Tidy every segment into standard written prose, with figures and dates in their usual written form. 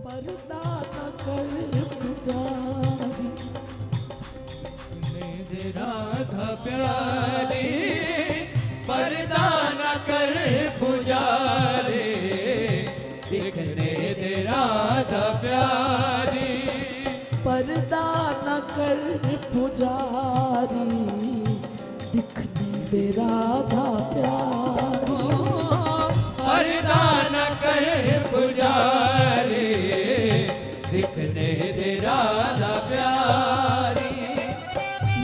पर्दा न कर पुजारी, मेरे राधा प्यारी, पर्दा न कर पुजारी, दिखने दे राधा प्यारी, पर्दा न कर पुजारी, दिखने दे राधा प्यारी, पर्दा न कर पुजारी, दिखने दे राधा प्यारी।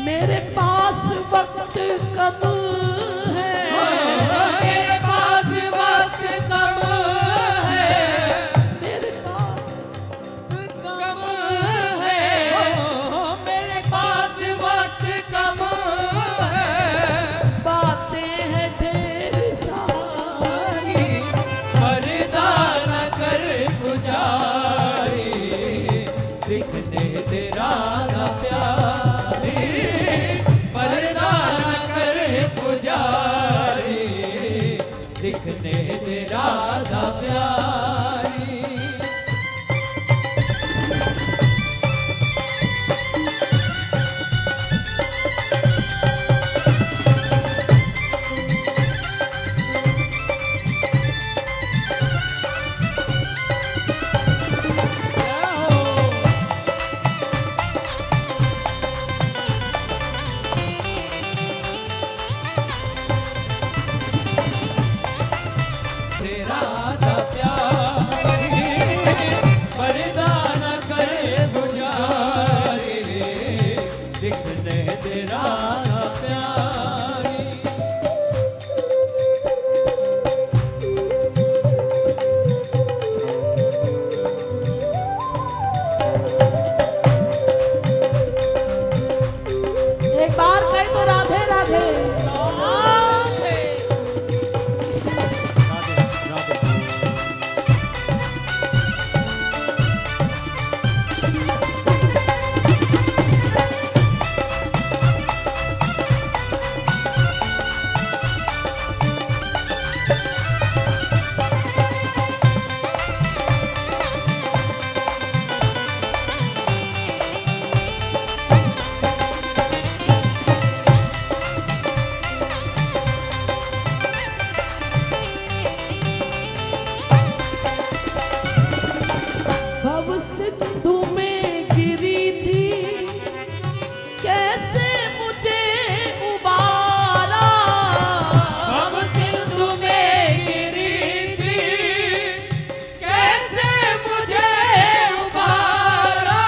मेरे पास वक्त कम है, मेरे पास वक्त कम है, मेरे पास कम है, मेरे पास वक्त कम है, बातें हैं ढेर सारी, पर्दा न कर पुजारी, दिखने दे राधा प्यारी, पर्दा न कर पुजारी, दिखने दे राधा प्यारी। राधा प्यारी, पर्दा न कर पुजारी, दिखने दे राधा प्यारी। एक बार कहे तो राधे राधे। भव सिंधु में गिरी थी, कैसे मुझे उबारा, भव सिंधु में गिरी थी, कैसे मुझे उबारा,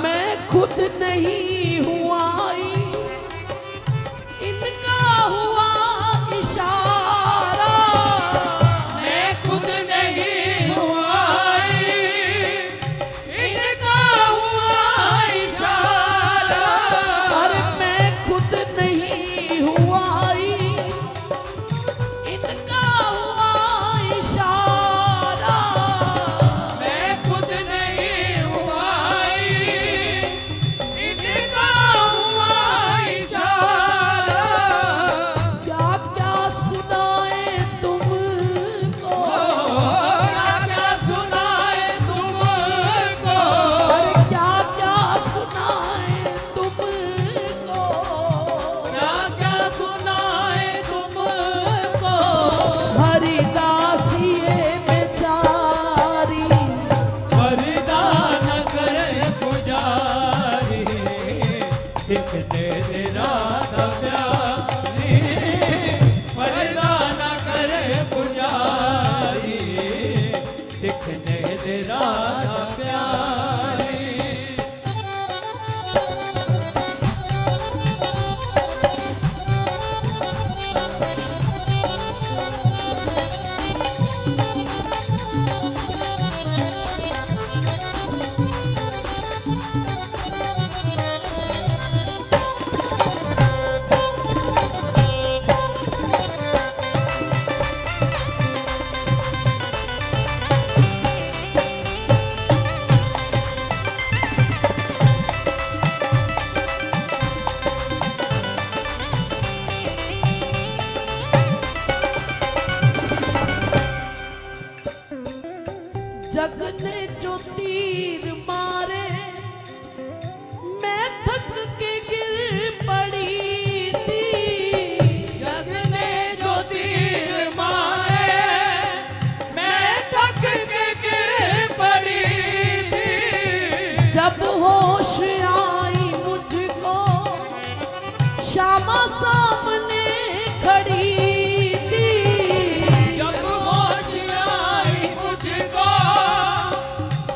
मैं खुद नहीं हुआ, इनका हुआ इशारा, मैं खुद नहीं हुआ, इनका हुआ इशारा, अरे मैं खुद नहीं हुआ, इनका हुआ इशारा, मैं खुद नहीं हुआ, इनका हुआ इशारा। क्या क्या सुनाए तुमको, क्या सुनाए तुमको, अरे क्या क्या सुनाए तुमको, क्या सुनाए तुमको, हरिदास ये बेचारी, पर्दा न करे पुजारी, दिखने दे राधा प्यारी, पर्दा न करे पुजारी, दिखने दे राधा प्यारी। जग ने जो तीर मारे मैं थक के गिर पड़ी थी। जग ने जो तीर मारे मैं थक के गिर पड़ी थी। जब होश आई मुझको श्यामा सामने खड़ी थी। जब होश आई मुझको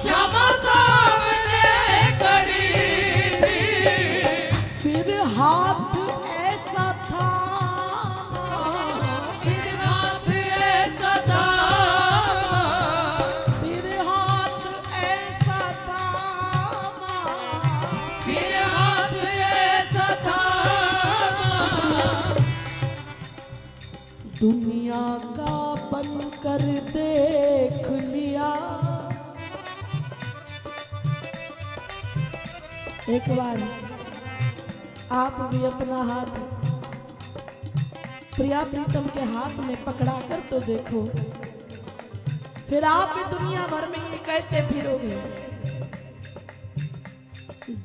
श्यामा सामने खड़ी थी। फिर हाथ ऐसा था, फिर हाथ ऐसा था, फिर हाथ ऐसा था, फिर हाथ ऐसा था। दुनिया का बन कर देख लिया। एक बार आप भी अपना हाथ प्रिया प्रीतम के हाथ में पकड़ा कर तो देखो, फिर आप भी दुनिया भर में ये कहते फिरोगे,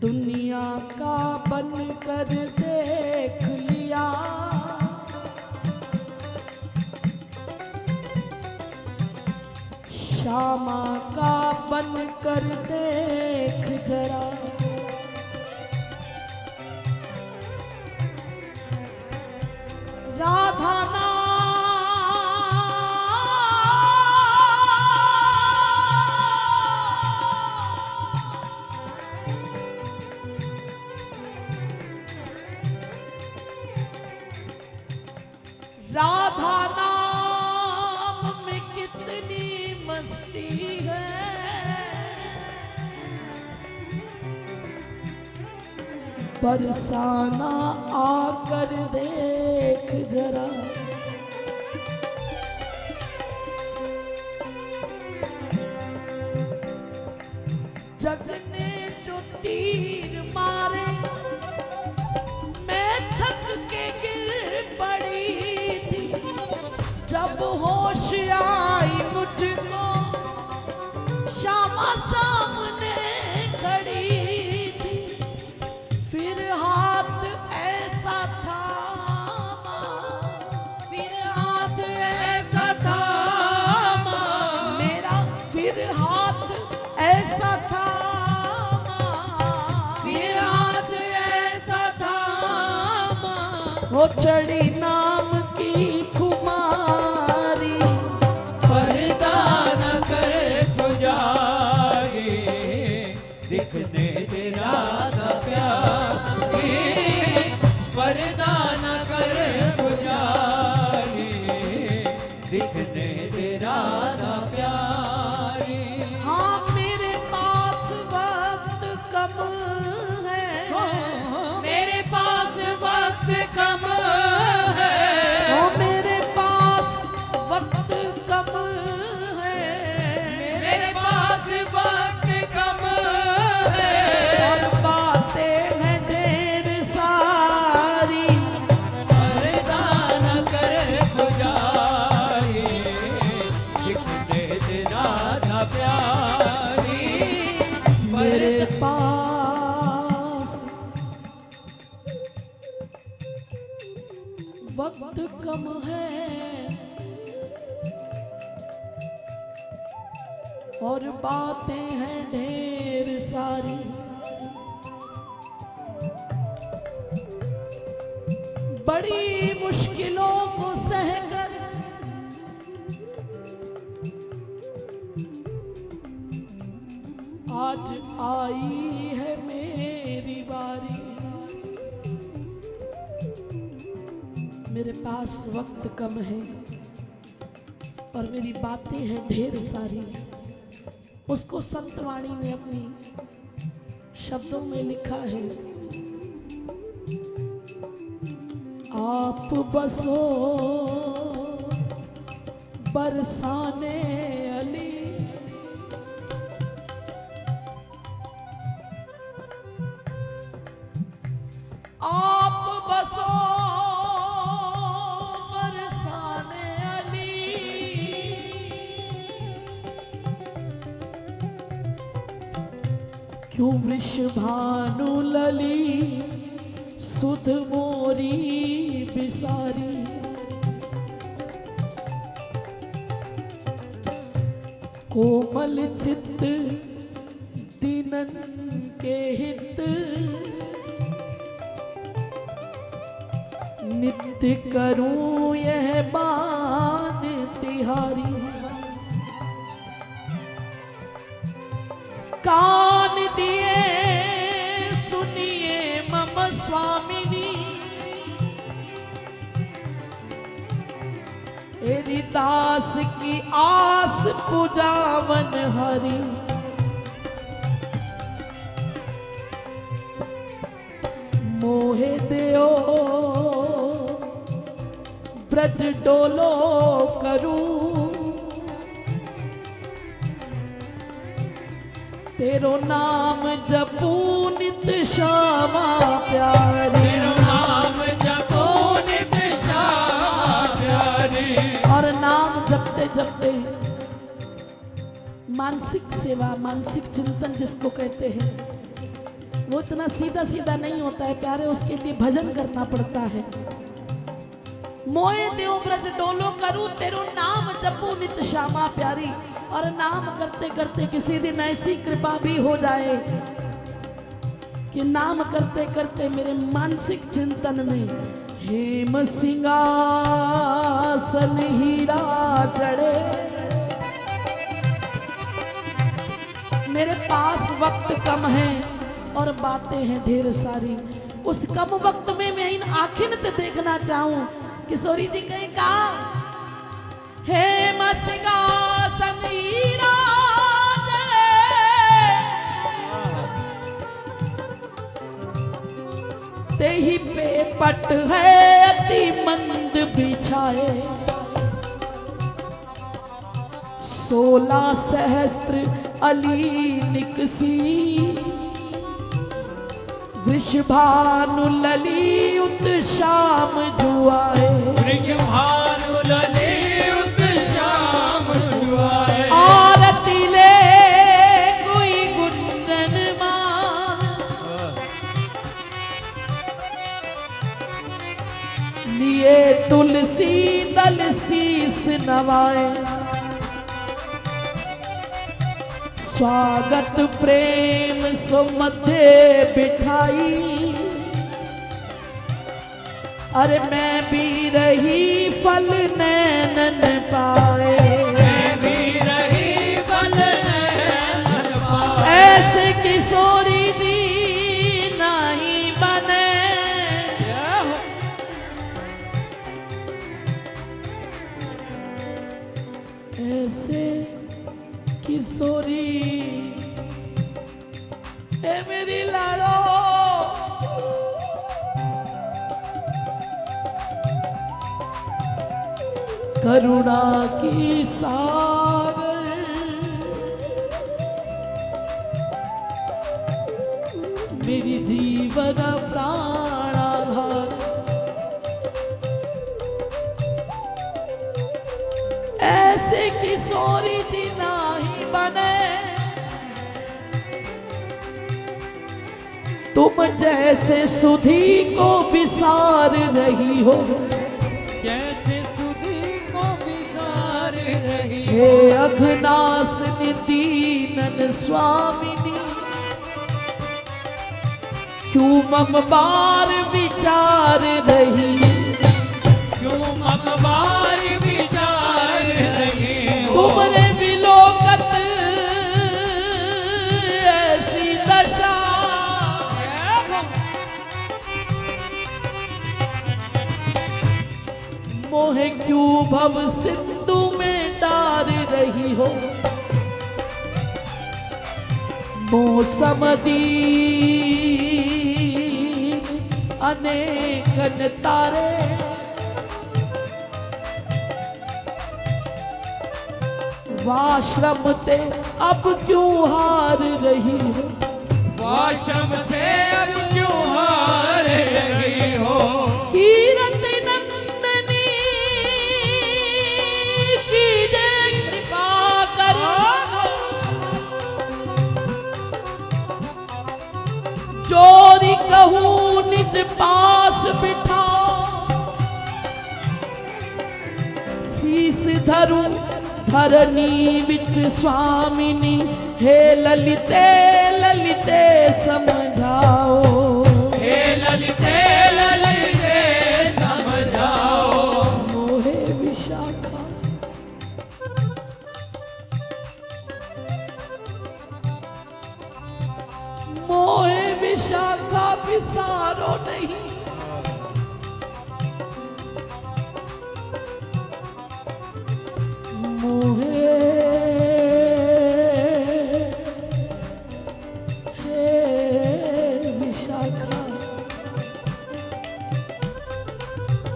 दुनिया का बन कर देख लिया। श्यामा का बन कर देख जरा। राधा राधा नाम में कितनी मस्ती है। बरसाना आकर देख जरा। जग ने जो तीर मारे मैं थक के गिर पड़ी थी। जब होश आई मुझको श्यामा सामने खड़ी थी। फिर हाथ ऐसा था, फिर हाथ ऐसा था, मेरा फिर हाथ ऐसा था, फिर हाथ ऐसा था। वो चढ़ी नाम की कुमारी। पर्दा न कर पुजारी, दिखने दे राधा प्यारी। पर्दा न कर पुजारी, दिखने दे राधा प्यारी। हाँ मेरे पास वक्त कम है, मेरे पास वक्त कम है, ओ मेरे पास वक्त कम है, मेरे पास वक्त कम है। और बातें हैं ढेर सारी। पर्दा न कर पुजारी, दिखने दे राधा प्यारी। मेरे पास वक्त कम है और बातें हैं ढेर सारी। बड़ी मुश्किलों को सहकर आज आई है मेरी बारी। मेरे पास वक्त कम है और मेरी बातें हैं ढेर सारी। उसको संतवाणी ने अपनी शब्दों में लिखा है। आप बसो बरसाने अली, आप बसो बरसाने अली। क्यों वृषभानु लली सुध मोरी बिसारी। कोमल चित्त दीनन के हित नित्य करूं यह बान तिहारी। कान दिए सुनिए मम स्वामिनी एरी दास की आस पुजावन हरि। मोहे देओ ब्रज डोलो करूं तेरो नाम जपू नित श्यामा प्यारी। तेरो नाम जपो नित श्यामा प्यारी। और नाम जपते जपते मानसिक सेवा, मानसिक चिंतन जिसको कहते हैं, वो इतना सीधा सीधा नहीं होता है प्यारे, उसके लिए भजन करना पड़ता है। मोए देव ब्रज डोलो करूं तेरो नाम जपू नित श्यामा प्यारी। और नाम करते करते किसी दिन ऐसी कृपा भी हो जाए कि नाम करते करते मेरे मानसिक चिंतन में हेम सिंहासन हीरा चढ़े। मेरे पास वक्त कम है और बातें हैं ढेर सारी। उस कम वक्त में मैं इन आखिर ते देखना चाहूं। किशोरी जी कहे कहा हेम सिंहासन हीरा चढ़े तेहि पे पट है अति मंद बिछाए। 16 सहस्त्र अली निकसी वृषभानु लली उत श्याम जुआए। वृषभानु लली उत श्याम जुआए। आरती ले कोई गुंजन मान लिए तुलसी दल शीस नवाए। स्वागत प्रेम सो मध्य बिठाई अरे मैं भी रही फल नैनन पाए। मैं भी रही फल नैनन पाए। ऐसे किशोरी जी नहीं बने ऐसे किशोरी ए मेरी लाड़ो करुणा की सागर मेरी जीवन प्राणाधार। ऐसे किशोरी जी नहीं बने तुम जैसे सुधी को विसार रही हो। जैसे सुधी को विसार रही हे अघनास दीनन स्वामिनी क्यों मम बार विचार रही। क्यों मम बार विचार रही। तुमरे विलोकत ऐसी दशा मोहे क्यों भव सिंधु में डार रही हो। मौसम दीन अनेकन तारे वाश्रम ते अब क्यों हार रही हो। वाश्रम से अब क्यों हार रही हो। कीरत नंदनी की जय कृपा करो चोरी कहूँ निज पास बिठा, शीस धरूं धरनी विच स्वामिनी, हे ललिते ललिते समझाओ, हे ललिते ललिते समझाओ, मोहे विशाखा मोहे विशाखा विसारो नहीं, मोहे विशाखा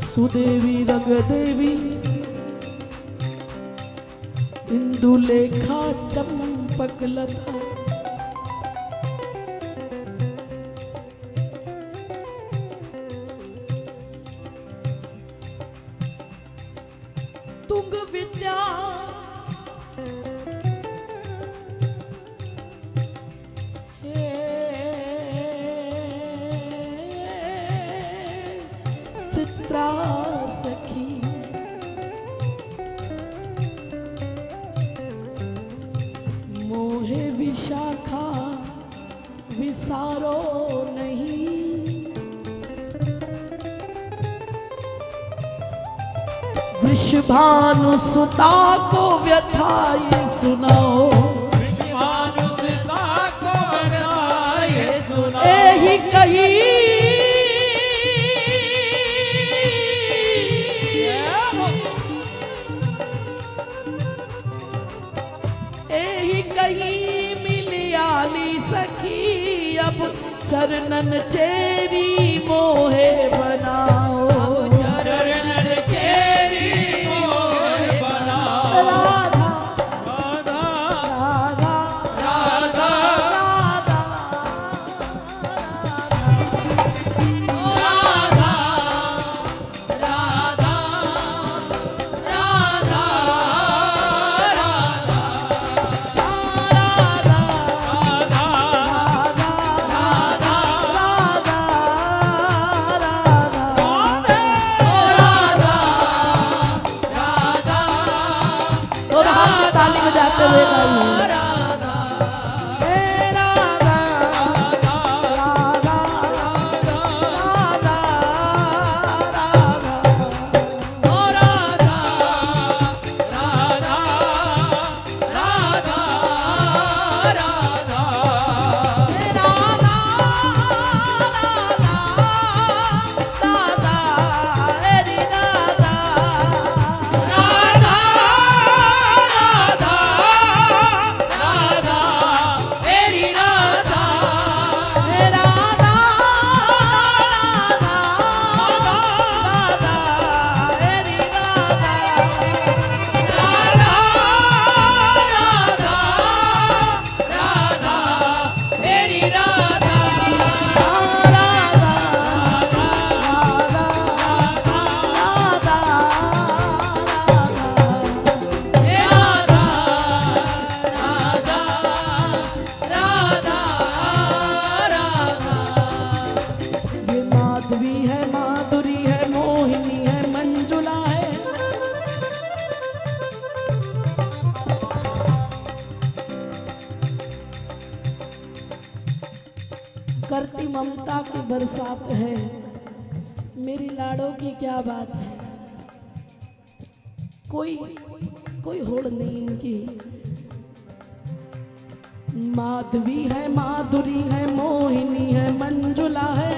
सुदेवी रंग देवी इंदुलेखा चंपक लता, तुंग विद्या चित्रा सखी, मोहे विशाखा विसारो नहीं, वृषभानु सुता को व्यथा ये सुनाओ, वृषभानु सुता को व्यथा ये सुनाओ, एही कही एही कही मिलियाली सखी, अब चरणन चेरी मोहे बनाओ, चरणन चेरी मोहे बनाओ, राधा राधा राधा राधा राधा राधा राधा ताली बजाते हुए गाइए, हे राधा राधा करती ममता की बरसात है, मेरी लाड़ों की क्या बात है, कोई कोई होड़ नहीं इनकी। माधवी है, माधुरी है, मोहिनी है, मंजुला है,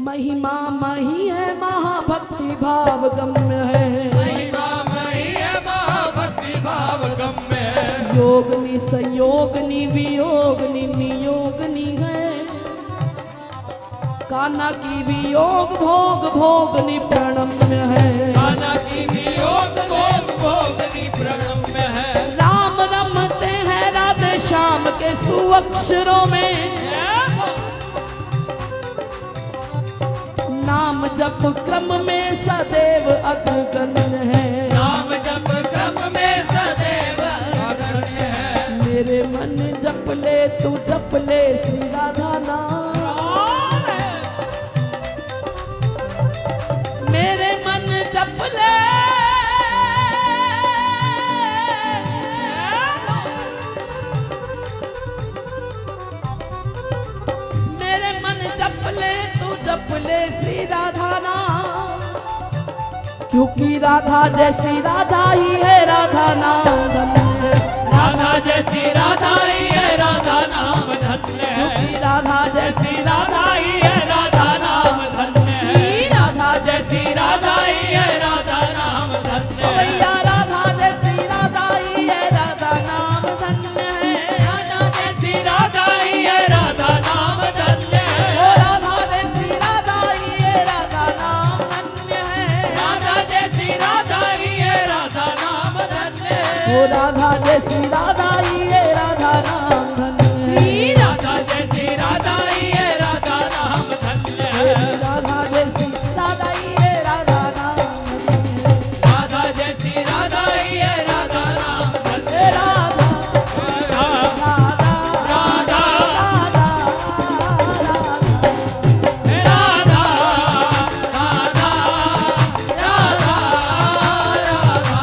महिमा मही है, महाभक्ति भाव गम्य है, महिमा मही है, महाभक्ति भाव गम्य है, योगनी संयोगनी वियोगनी नियोगनी है, कान्हा की वियोग भोग भोगनी प्रणम्य है, कान्हा की वियोग भोग भोगनी प्रणम्य है, राम रमते हैं राधे श्याम के सुअक्षरों में, नाम जप क्रम में सदैव अग्रगण्य है, नाम जप क्रम में सदैव अग्रण्य है, क्योंकि राधा जैसी राधा ही है राधा नाम धन्य है। राधा जैसी राधा ही है राधा नाम धन्य है। क्योंकि राधा जैसी राधा ही है राधा नाम धन्य है। राधा जैसी राधा ही है राधा नाम धन्य है। भैया राधा जैसी राधा ही है राधा नाम धन्य है। राधा जैसी राधा ही है राधा नाम धन्य ओ है। राधा जैसी राधा ही है राधा नाम धन्य है। राधा जैसी राधा ही है राधा नाम धन्य है। ओ राधा जैसी राधा ही है राधा नाम धन्य है। राधा जैसी राधा ही है राधा नाम धन्य है। राधा जैसी राधा ही है राधा नाम धन्य है। राधा जैसी राधा ही है राधा नाम धन्य हे है। राधा राधा राधा राधा राधा राधा राधा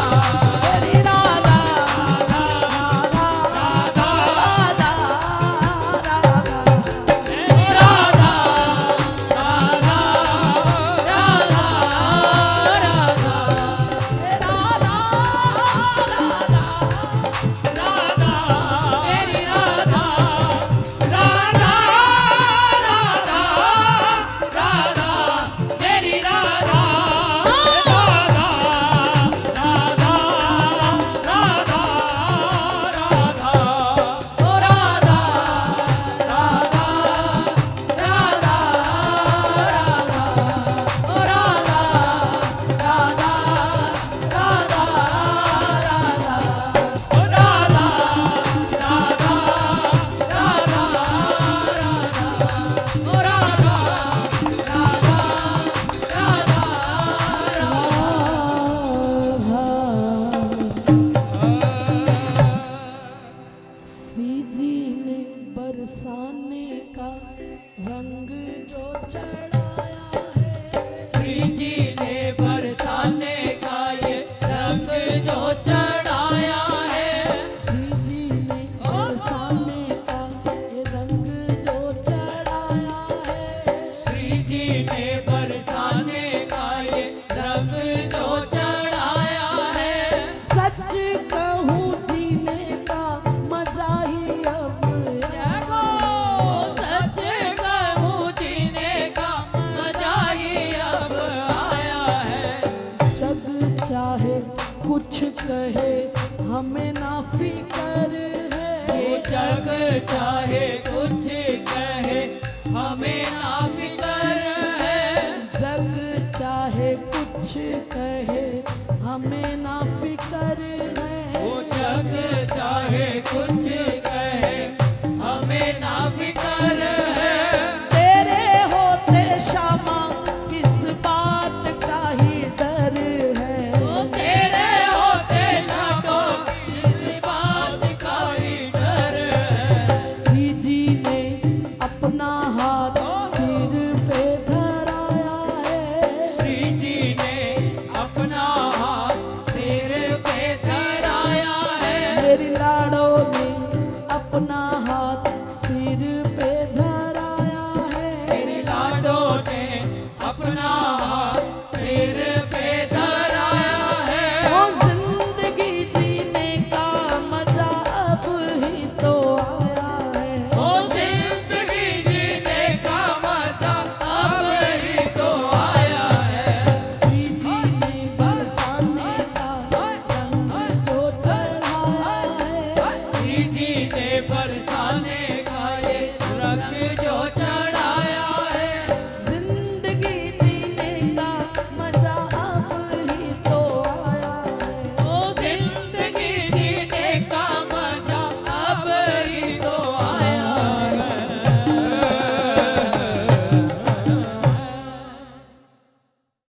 राधा राधा तेरी राधा राधा कुछ कहे हमें ना फिकर है। ये जग चाहे कुछ कहे हमें ना फिकर है। जग चाहे कुछ कहे हमें ना फिकर है। वो जग चाहे कुछ कहे हमें ना फिकर है। तेरे होते क्षमा किस बात का ही डर है। वो तेरे होते क्षमा किस बात का ही डर है। श्री जी ने अपना हाथ सिर पे धराया है। श्री जी ने अपना हाथ सिर पे धराया है। मेरी लाड़ो ने अपना